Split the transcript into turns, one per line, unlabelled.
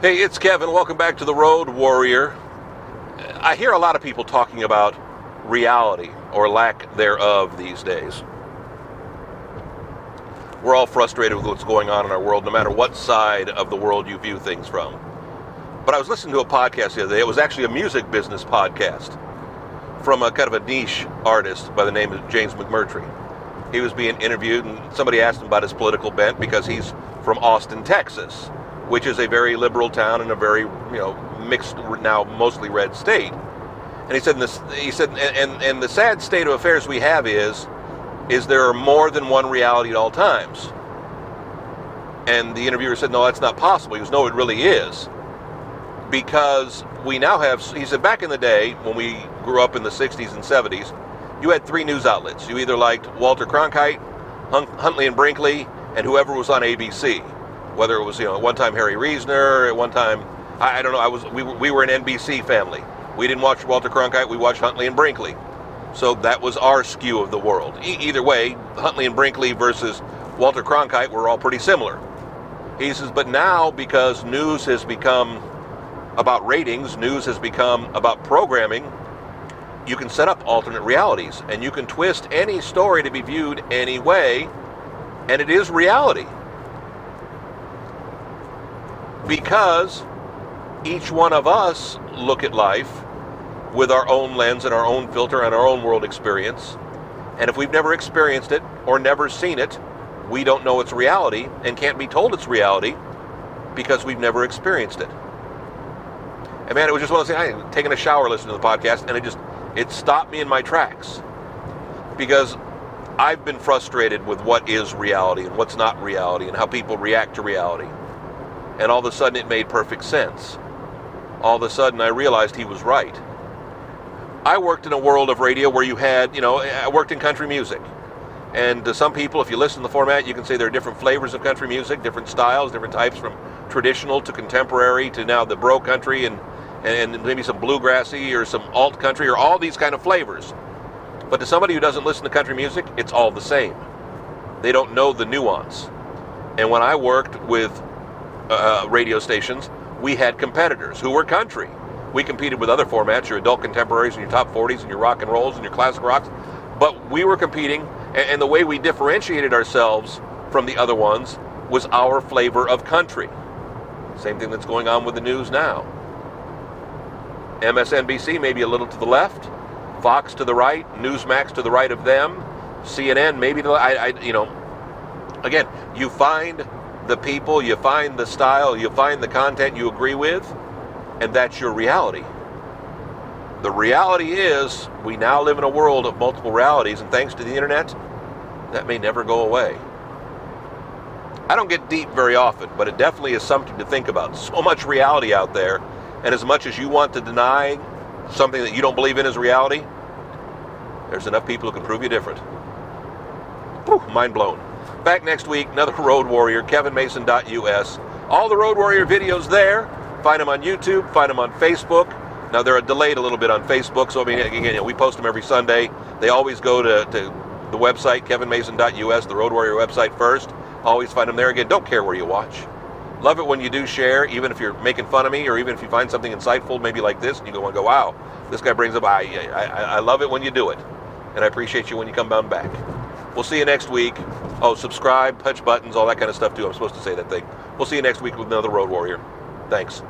Hey, it's Kevin. Welcome back to The Road Warrior. I hear a lot of people talking about reality or lack thereof these days. We're all frustrated with what's going on in our world, no matter what side of the world you view things from. But I was listening to a podcast the other day. It was actually a music business podcast from a kind of a niche artist by the name of James McMurtry. He was being interviewed, and somebody asked him about his political bent because he's from Austin, Texas, which is a very liberal town and a very, mixed, now mostly red state. And he said, and the sad state of affairs we have is there are more than one reality at all times. And the interviewer said, no, that's not possible. He goes, no, it really is. Because we now have, he said, back in the day, when we grew up in the 60s and 70s, you had three news outlets. You either liked Walter Cronkite, Huntley and Brinkley, and whoever was on ABC. Whether it was, at one time Harry Reasoner, at one time, I don't know, we were an NBC family. We didn't watch Walter Cronkite, we watched Huntley and Brinkley. So that was our skew of the world. Either way, Huntley and Brinkley versus Walter Cronkite were all pretty similar. He says, but now, because news has become about ratings, news has become about programming, you can set up alternate realities, and you can twist any story to be viewed any way, and it is reality. Because each one of us look at life with our own lens and our own filter and our own world experience. And if we've never experienced it or never seen it, we don't know it's reality and can't be told it's reality because we've never experienced it. And man, it was just one of those things, I was taking a shower listening to the podcast, and it stopped me in my tracks. Because I've been frustrated with what is reality and what's not reality and how people react to reality. And all of a sudden it made perfect sense. All of a sudden I realized he was right. I worked in a world of radio where you had, I worked in country music. And to some people, if you listen to the format, you can say there are different flavors of country music, different styles, different types, from traditional to contemporary to now the bro country and maybe some bluegrassy or some alt country or all these kind of flavors. But to somebody who doesn't listen to country music, it's all the same. They don't know the nuance. And when I worked with radio stations, we had competitors who were country. We competed with other formats, your adult contemporaries and your top 40s and your rock and rolls and your classic rocks. But we were competing, and the way we differentiated ourselves from the other ones was our flavor of country. Same thing that's going on with the news now. MSNBC maybe a little to the left, Fox to the right, Newsmax to the right of them, CNN maybe to the again, you find the people, you find the style, you find the content you agree with, and that's your reality. The reality is we now live in a world of multiple realities, and thanks to the internet, that may never go away. I don't get deep very often, but it definitely is something to think about. So much reality out there, and as much as you want to deny something that you don't believe in as reality, there's enough people who can prove you different. Whew, mind blown. Back next week, another Road Warrior, kevinmason.us. All the Road Warrior videos there. Find them on YouTube, find them on Facebook. Now, they're delayed a little bit on Facebook, so again, we post them every Sunday. They always go to the website, kevinmason.us, the Road Warrior website first. Always find them there. Again, don't care where you watch. Love it when you do share, even if you're making fun of me, or even if you find something insightful, maybe like this, and you go, wow, this guy brings up, I love it when you do it. And I appreciate you when you come on back. We'll see you next week. Oh, subscribe, touch buttons, all that kind of stuff too. I'm supposed to say that thing. We'll see you next week with another Road Warrior. Thanks.